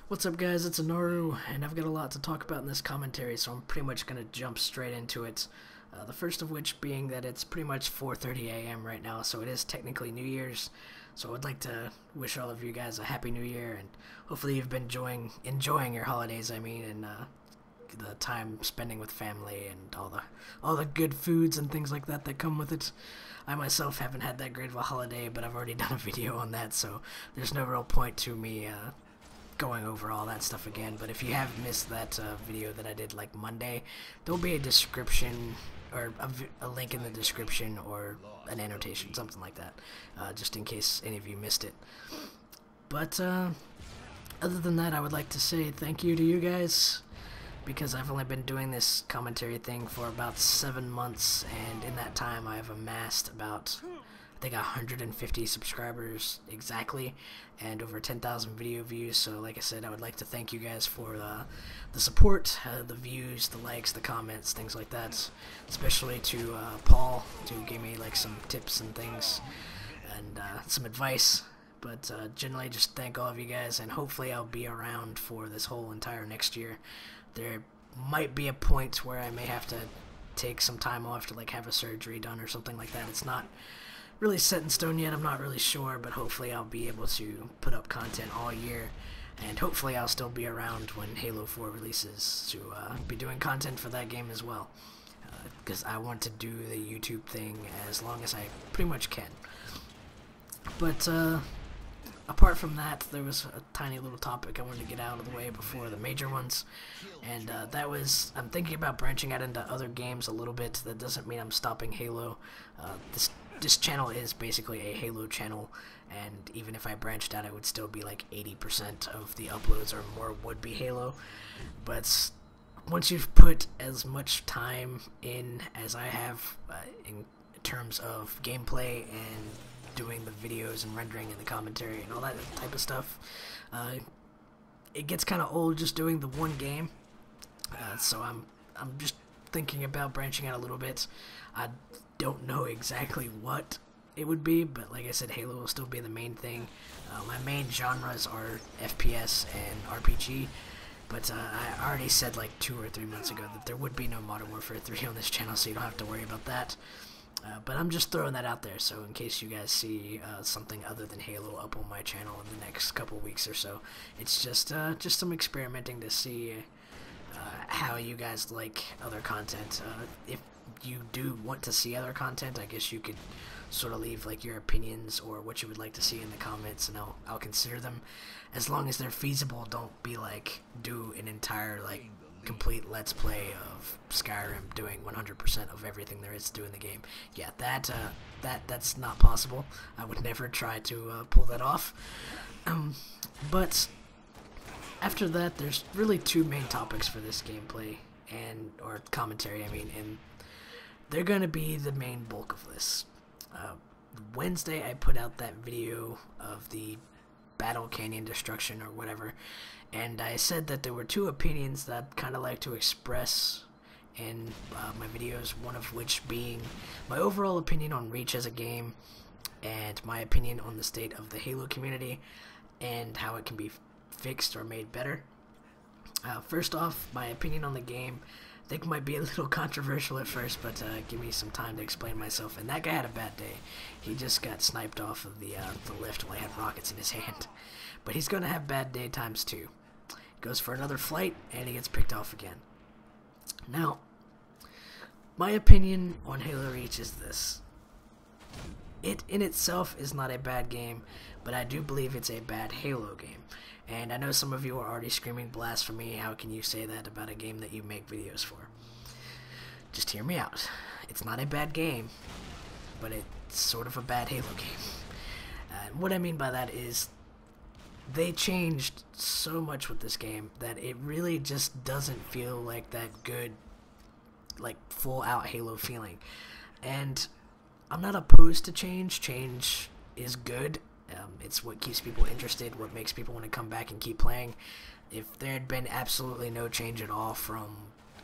What's up, guys? It's Inoru, and I've got a lot to talk about in this commentary, so I'm pretty much going to jump straight into it. The first of which being that it's pretty much 4:30 a.m. right now, so it is technically New Year's. So I would like to wish all of you guys a happy New Year, and hopefully you've been enjoying your holidays. And the time spending with family and all the good foods and things like that that come with it. I myself haven't had that great of a holiday, but I've already done a video on that, so there's no real point to me going over all that stuff again. But if you have missed that video that I did like Monday, there'll be a description or a link in the description or an annotation, something like that, just in case any of you missed it. But other than that, I would like to say thank you to you guys, because I've only been doing this commentary thing for about 7 months, and in that time I have amassed about, I think, 150 subscribers exactly, and over 10,000 video views. So like I said, I would like to thank you guys for the support, the views, the likes, the comments, things like that, especially to Paul, who gave me like some tips and things, and some advice. But generally just thank all of you guys, and hopefully I'll be around for this whole entire next year. There might be a point where I may have to take some time off to like have a surgery done or something like that. It's not really set in stone yet, I'm not really sure, but hopefully I'll be able to put up content all year, and hopefully I'll still be around when Halo 4 releases to be doing content for that game as well, because I want to do the YouTube thing as long as I pretty much can. But apart from that, there was a tiny little topic I wanted to get out of the way before the major ones, and that was, I'm thinking about branching out into other games a little bit. That doesn't mean I'm stopping Halo. This channel is basically a Halo channel, and even if I branched out, it would still be like 80% of the uploads or more would be Halo. But once you've put as much time in as I have in terms of gameplay and doing the videos and rendering and the commentary and all that type of stuff, it gets kind of old just doing the one game. So I'm just thinking about branching out a little bit. I don't know exactly what it would be, but like I said, Halo will still be the main thing. My main genres are FPS and RPG, but I already said like 2 or 3 months ago that there would be no Modern Warfare 3 on this channel, so you don't have to worry about that. But I'm just throwing that out there, so in case you guys see something other than Halo up on my channel in the next couple weeks or so, it's just some experimenting to see how you guys like other content. If you do want to see other content, I guess you could sort of leave like your opinions or what you would like to see in the comments, and I'll consider them, as long as they're feasible. Don't be like, do an entire like complete let's play of Skyrim doing 100% of everything there is to do in the game. Yeah, that's not possible. I would never try to pull that off. But after that, there's really 2 main topics for this gameplay or commentary, I mean, and they're gonna be the main bulk of this. Wednesday, I put out that video of the Battle Canyon destruction or whatever, and I said that there were 2 opinions that I'd kind of like to express in my videos, one of which being my overall opinion on Reach as a game, and my opinion on the state of the Halo community and how it can be fixed or made better. First off, my opinion on the game, I think might be a little controversial at first, but give me some time to explain myself. And that guy had a bad day. He just got sniped off of the lift while he had rockets in his hand. But he's gonna have bad day times 2. Goes for another flight, and he gets picked off again. Now, my opinion on Halo Reach is this. It in itself is not a bad game, but I do believe it's a bad Halo game. And I know some of you are already screaming blasphemy. How can you say that about a game that you make videos for? Just hear me out. It's not a bad game, but it's sort of a bad Halo game. What I mean by that is they changed so much with this game that it really just doesn't feel like that good, like full out Halo feeling. And I'm not opposed to change. Change is good. It's what keeps people interested, what makes people want to come back and keep playing. If there had been absolutely no change at all from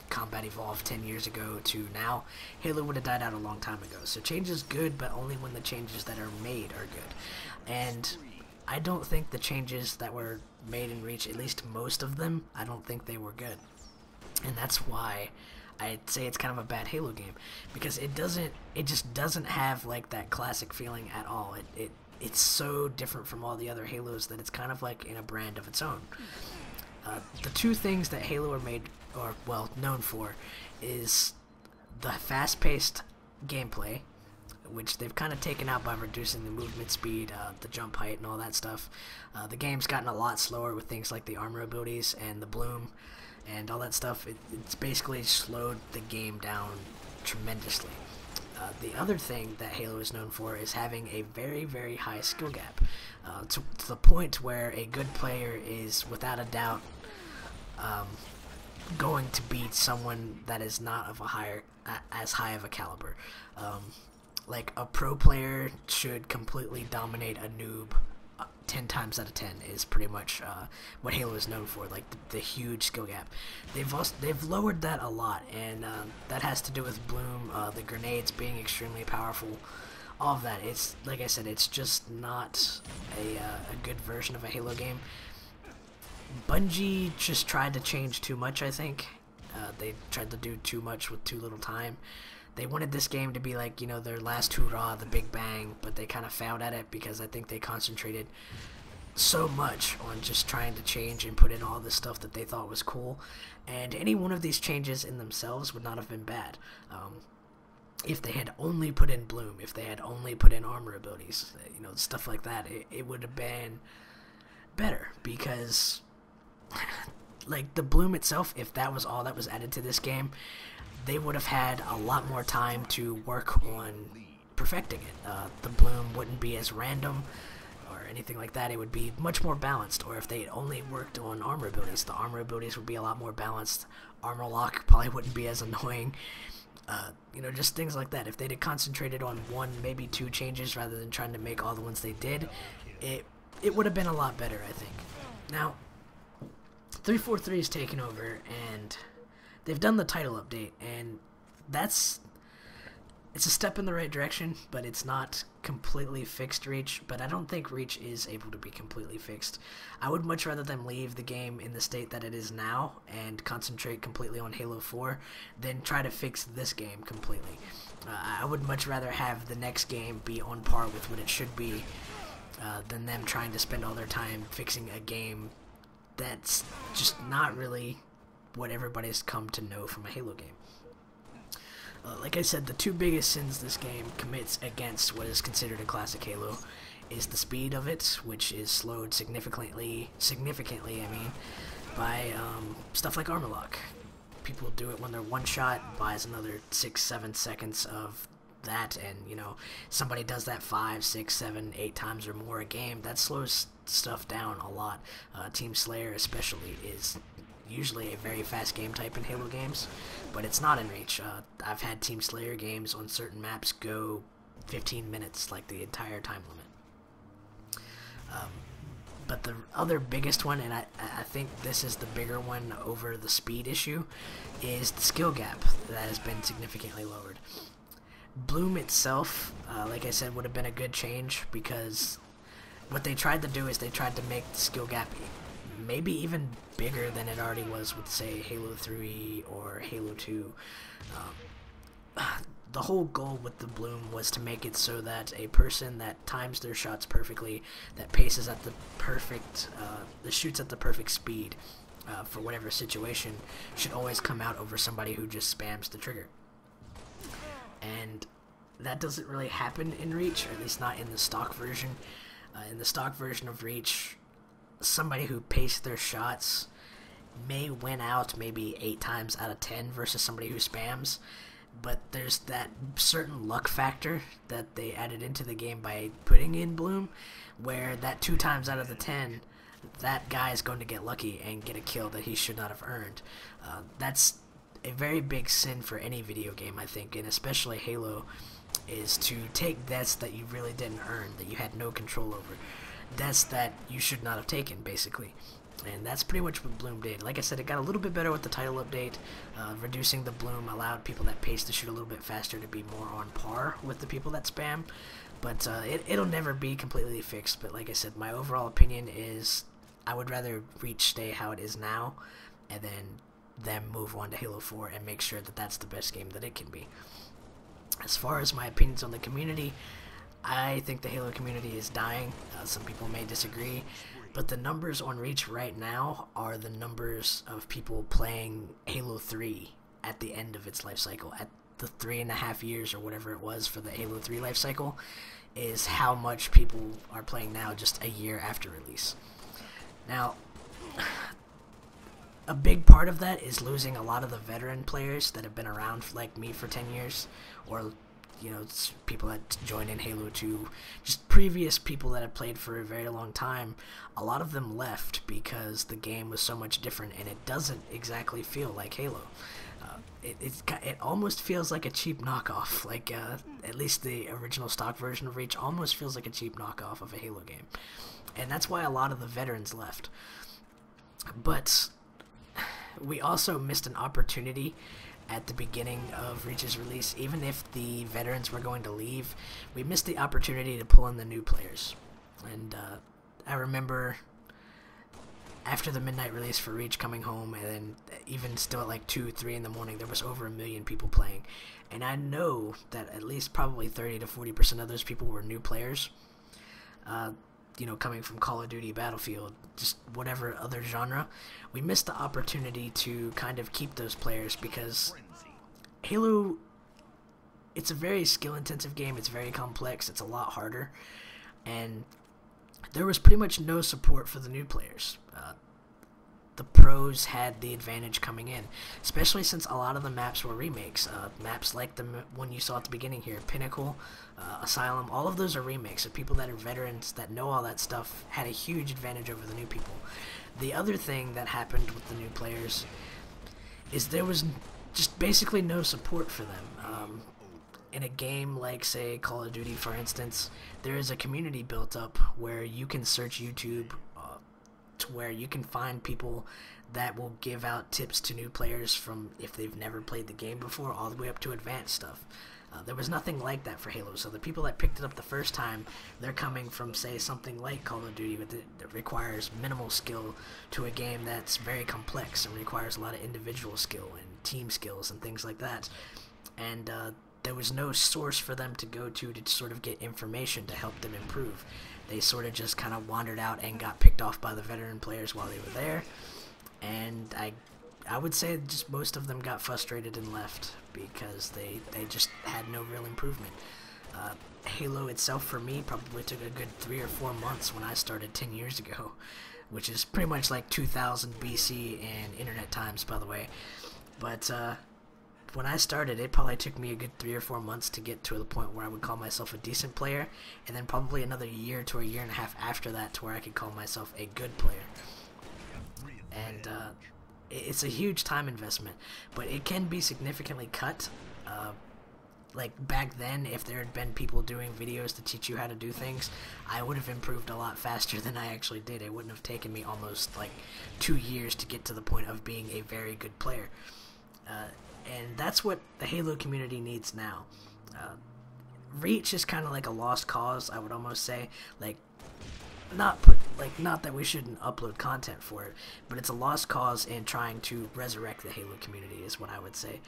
Combat Evolved 10 years ago to now, Halo would have died out a long time ago. So change is good, but only when the changes that are made are good. And I don't think the changes that were made in Reach, at least most of them, I don't think they were good. And that's why I'd say it's kind of a bad Halo game, because it just doesn't have like that classic feeling at all. It's so different from all the other Halos that it's kind of like in a brand of its own. The two things that Halo are known for is the fast-paced gameplay, which they've kind of taken out by reducing the movement speed, the jump height, and all that stuff. The game's gotten a lot slower with things like the armor abilities and the bloom and all that stuff. It's basically slowed the game down tremendously. The other thing that Halo is known for is having a very, very high skill gap, to the point where a good player is, without a doubt, going to beat someone that is not of as high of a caliber. Like, a pro player should completely dominate a noob 10 times out of 10 is pretty much what Halo is known for, like the huge skill gap. They've lowered that a lot, and that has to do with Bloom, the grenades being extremely powerful, all of that. It's, like I said, it's just not a good version of a Halo game. Bungie just tried to change too much, I think. They tried to do too much with too little time. They wanted this game to be like, you know, their last hurrah, the big bang, but they kind of failed at it because I think they concentrated so much on just trying to change and put in all this stuff that they thought was cool, and any one of these changes in themselves would not have been bad. If they had only put in Bloom, if they had only put in armor abilities, you know, stuff like that, it would have been better, because like the Bloom itself, if that was all that was added to this game, they would have had a lot more time to work on perfecting it. The Bloom wouldn't be as random or anything like that. It would be much more balanced. Or if they only worked on armor abilities, the armor abilities would be a lot more balanced. Armor lock probably wouldn't be as annoying. You know, just things like that. If they'd have concentrated on one, maybe two changes rather than trying to make all the ones they did, it would have been a lot better, I think. Now, 343 is taking over, and they've done the title update, and it's a step in the right direction, but it's not completely fixed Reach. But I don't think Reach is able to be completely fixed. I would much rather them leave the game in the state that it is now and concentrate completely on Halo 4 than try to fix this game completely. I would much rather have the next game be on par with what it should be than them trying to spend all their time fixing a game that's just not really what everybody's come to know from a Halo game. Like I said, the two biggest sins this game commits against what is considered a classic Halo is the speed of it, which is slowed significantly, by stuff like armor lock. People do it when they're one shot, buys another 6-7 seconds of that, and you know, somebody does that 5, 6, 7, 8 times or more a game. That slows stuff down a lot. Team Slayer especially is usually a very fast game type in Halo games, but it's not in Reach. I've had Team Slayer games on certain maps go 15 minutes, like the entire time limit. But the other biggest one, and I think this is the bigger one over the speed issue, is the skill gap that has been significantly lowered. Bloom itself, like I said, would have been a good change, because what they tried to do is they tried to make the skill gap maybe even bigger than it already was with, say, Halo 3 or Halo 2. The whole goal with the Bloom was to make it so that a person that times their shots perfectly, that paces at the perfect, that shoots at the perfect speed for whatever situation, should always come out over somebody who just spams the trigger. And that doesn't really happen in Reach, or at least not in the stock version. In the stock version of Reach, somebody who paced their shots may win out maybe 8 times out of 10 versus somebody who spams, but there's that certain luck factor that they added into the game by putting in Bloom, where that 2 times out of the 10, that guy is going to get lucky and get a kill that he should not have earned. That's a very big sin for any video game, I think, and especially Halo, is to take deaths that you really didn't earn, that you had no control over. Deaths that you should not have taken, basically. And that's pretty much what Bloom did. Like I said, it got a little bit better with the title update. Reducing the Bloom allowed people that pace to shoot a little bit faster to be more on par with the people that spam. But it'll never be completely fixed. But like I said, my overall opinion is I would rather Reach stay how it is now, and then them move on to Halo 4 and make sure that that's the best game that it can be. As far as my opinions on the community, I think the Halo community is dying. Some people may disagree, but the numbers on Reach right now are the numbers of people playing Halo 3 at the end of its life cycle. At the 3.5 years or whatever it was for the Halo 3 life cycle is how much people are playing now just a year after release. Now, a big part of that is losing a lot of the veteran players that have been around like me for 10 years, or people that joined in Halo 2, just previous people that have played for a very long time. A lot of them left because the game was so much different, and it doesn't exactly feel like Halo. It almost feels like a cheap knockoff. Like at least the original stock version of Reach almost feels like a cheap knockoff of a Halo game, and that's why a lot of the veterans left. But we also missed an opportunity at the beginning of Reach's release. Even if the veterans were going to leave, we missed the opportunity to pull in the new players. And I remember after the midnight release for Reach coming home, and then even still at like 2, 3 in the morning, there was over 1 million people playing. And I know that at least probably 30 to 40% of those people were new players. Coming from Call of Duty, Battlefield, just whatever other genre. We missed the opportunity to kind of keep those players, because Halo, it's a very skill-intensive game, it's very complex, it's a lot harder, and there was pretty much no support for the new players. The pros had the advantage coming in, especially since a lot of the maps were remakes. Maps like the one you saw at the beginning here, Pinnacle, Asylum, all of those are remakes. So people that are veterans that know all that stuff had a huge advantage over the new people. The other thing that happened with the new players is there was just basically no support for them. In a game like, say, Call of Duty, for instance, there is a community built up where you can search YouTube to where you can find people that will give out tips to new players from if they've never played the game before all the way up to advanced stuff. There was nothing like that for Halo, so the people that picked it up the first time, they're coming from, say, something like Call of Duty that requires minimal skill to a game that's very complex and requires a lot of individual skill and team skills and things like that. And there was no source for them to go to sort of get information to help them improve. They sort of just kind of wandered out and got picked off by the veteran players while they were there, and I would say just most of them got frustrated and left because they just had no real improvement. Halo itself for me probably took a good 3 or 4 months when I started 10 years ago, which is pretty much like 2000 BC and internet times, by the way. But when I started, it probably took me a good 3 or 4 months to get to the point where I would call myself a decent player, and then probably another year to a year and a half after that to where I could call myself a good player. And it's a huge time investment, but it can be significantly cut. Like back then, if there had been people doing videos to teach you how to do things, I would have improved a lot faster than I actually did. It wouldn't have taken me almost like 2 years to get to the point of being a very good player. And that's what the Halo community needs now. Reach is kind of like a lost cause, I would almost say. Not that we shouldn't upload content for it, but it's a lost cause in trying to resurrect the Halo community, is what I would say.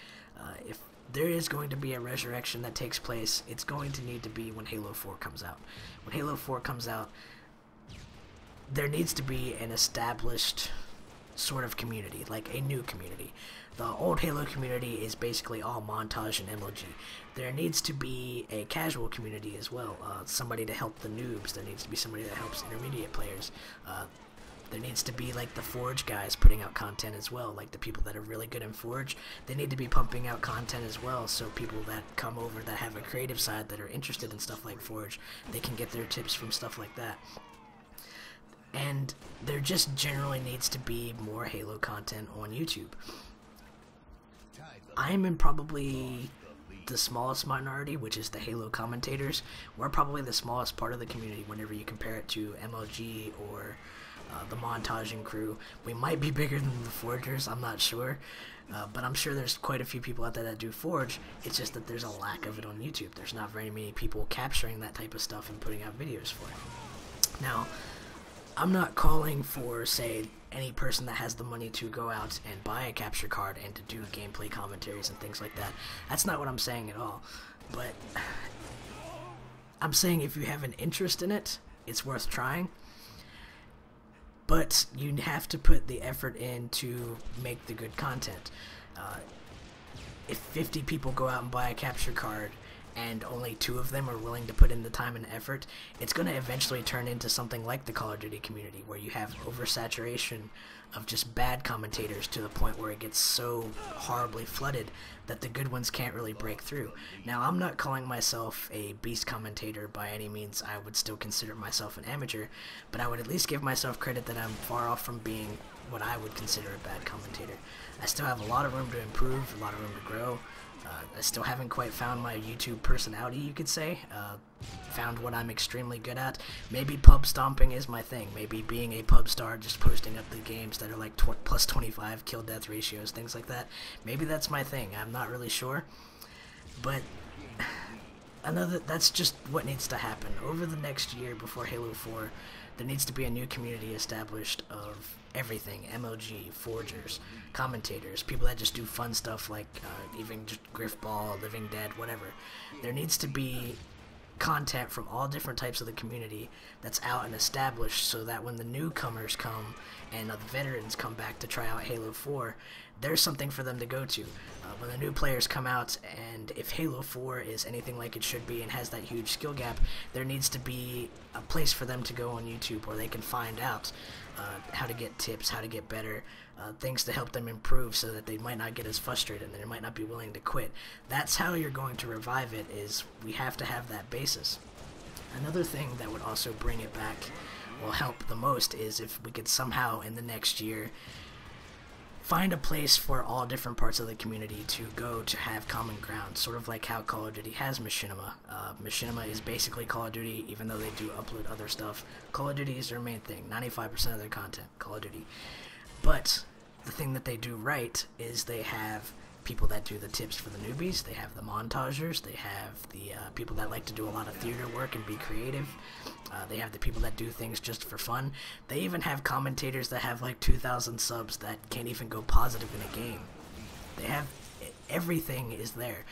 If there is going to be a resurrection that takes place, it's going to need to be when Halo 4 comes out. When Halo 4 comes out, there needs to be an established sort of community, like a new community. The old Halo community is basically all montage and MLG. There needs to be a casual community as well, somebody to help the noobs. There needs to be somebody that helps intermediate players. There needs to be like the Forge guys putting out content as well, like the people that are really good in Forge. They need to be pumping out content as well, so people that come over that have a creative side that are interested in stuff like Forge, they can get their tips from stuff like that. And there just generally needs to be more Halo content on YouTube. I'm in probably the smallest minority, which is the Halo commentators. We're probably the smallest part of the community whenever you compare it to MLG or the montaging crew. We might be bigger than the Forgers, I'm not sure, but I'm sure there's quite a few people out there that do Forge. It's just that there's a lack of it on YouTube. There's not very many people capturing that type of stuff and putting out videos for it. Now, I'm not calling for, say, any person that has the money to go out and buy a capture card and to do gameplay commentaries and things like that. That's not what I'm saying at all. But I'm saying if you have an interest in it, it's worth trying. But you have to put the effort in to make the good content. If 50 people go out and buy a capture card and only 2 of them are willing to put in the time and effort, it's going to eventually turn into something like the Call of Duty community, where you have oversaturation of just bad commentators to the point where it gets so horribly flooded that the good ones can't really break through. Now, I'm not calling myself a beast commentator by any means. I would still consider myself an amateur, but I would at least give myself credit that I'm far off from being what I would consider a bad commentator. I still have a lot of room to improve, a lot of room to grow. I still haven't quite found my YouTube personality, you could say. Found what I'm extremely good at. Maybe pub stomping is my thing. Maybe being a pub star, just posting up the games that are like plus 25 kill death ratios, things like that. Maybe that's my thing. I'm not really sure. But that's just what needs to happen. Over the next year before Halo 4, there needs to be a new community established of everything. MLG, forgers, commentators, people that just do fun stuff like even just Griffball, Living Dead, whatever. There needs to be content from all different types of the community that's out and established, so that when the newcomers come and the veterans come back to try out Halo 4, there's something for them to go to. When the new players come out, and if Halo 4 is anything like it should be and has that huge skill gap, there needs to be a place for them to go on YouTube where they can find out how to get tips, how to get better, things to help them improve so that they might not get as frustrated and they might not be willing to quit. That's how you're going to revive it, is we have to have that basis. Another thing that would also bring it back, will help the most, is if we could somehow in the next year find a place for all different parts of the community to go to have common ground, sort of like how Call of Duty has Machinima. Machinima is basically Call of Duty, even though they do upload other stuff. Call of Duty is their main thing, 95% of their content, Call of Duty. But the thing that they do right is they have people that do the tips for the newbies, they have the montagers, they have the people that like to do a lot of theater work and be creative, they have the people that do things just for fun. They even have commentators that have like 2,000 subs that can't even go positive in a game. They have, everything is there,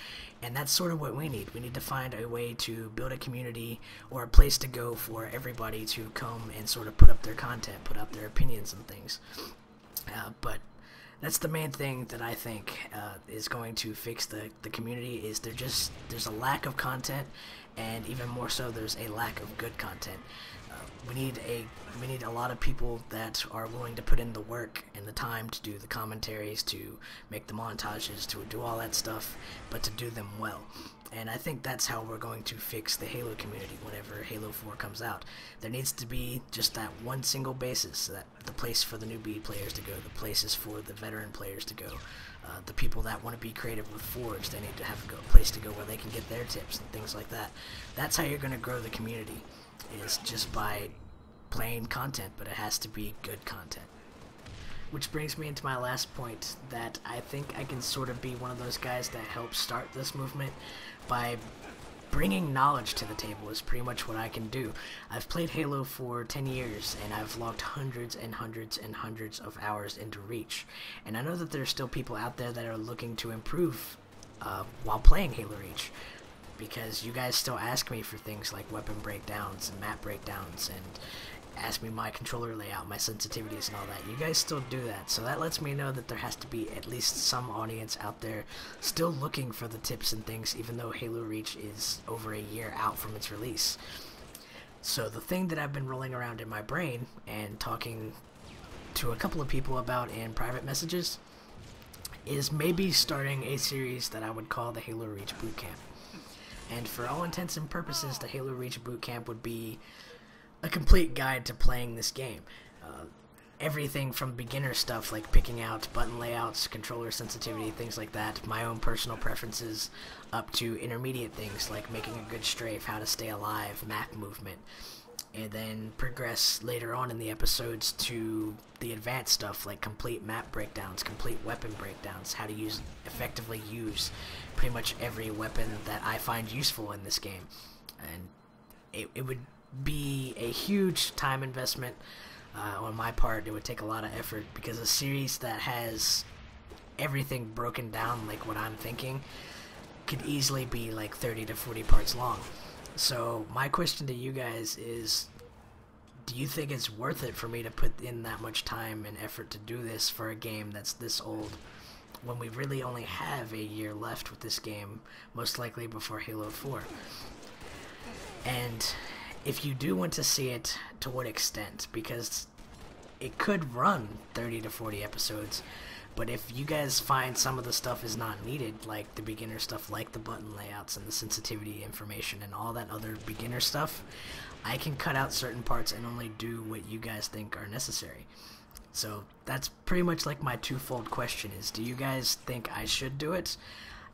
and that's sort of what we need. We need to find a way to build a community or a place to go for everybody to come and sort of put up their content, put up their opinions and things. But that's the main thing that I think is going to fix the community, is there's a lack of content, and even more so there's a lack of good content. We need a lot of people that are willing to put in the work and the time to do the commentaries, to make the montages, to do all that stuff, but to do them well. And I think that's how we're going to fix the Halo community whenever Halo 4 comes out. There needs to be just that one single basis, that the place for the newbie players to go, the places for the veteran players to go, the people that want to be creative with Forge, they need to have a place to go where they can get their tips and things like that. That's how you're going to grow the community, is just by playing content, but it has to be good content. Which brings me into my last point, that I think I can sort of be one of those guys that helps start this movement by bringing knowledge to the table, is pretty much what I can do. I've played Halo for 10 years, and I've logged hundreds and hundreds and hundreds of hours into Reach. And I know that there's still people out there that are looking to improve while playing Halo Reach, because you guys still ask me for things like weapon breakdowns and map breakdowns, and ask me my controller layout, my sensitivities and all that. You guys still do that, so that lets me know that there has to be at least some audience out there still looking for the tips and things, even though Halo Reach is over a year out from its release. So the thing that I've been rolling around in my brain and talking to a couple of people about in private messages is maybe starting a series that I would call the Halo Reach Bootcamp. And for all intents and purposes, the Halo Reach Bootcamp would be a complete guide to playing this game. Everything from beginner stuff like picking out button layouts, controller sensitivity, things like that, my own personal preferences, up to intermediate things like making a good strafe, how to stay alive, map movement, and then progress later on in the episodes to the advanced stuff like complete map breakdowns, complete weapon breakdowns, how to effectively use pretty much every weapon that I find useful in this game. And it would be a huge time investment, On my part, it would take a lot of effort, because a series that has everything broken down like what I'm thinking could easily be like 30 to 40 parts long. So my question to you guys is, do you think it's worth it for me to put in that much time and effort to do this for a game that's this old, when we really only have a year left with this game, most likely before Halo 4? And if you do want to see it, to what extent? Because it could run 30 to 40 episodes, but if you guys find some of the stuff is not needed, like the beginner stuff, like the button layouts and the sensitivity information and all that other beginner stuff, I can cut out certain parts and only do what you guys think are necessary. So that's pretty much like my twofold question is, do you guys think I should do it,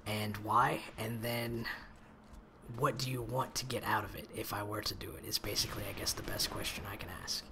and why? And then what do you want to get out of it if I were to do it, is basically, I guess, the best question I can ask.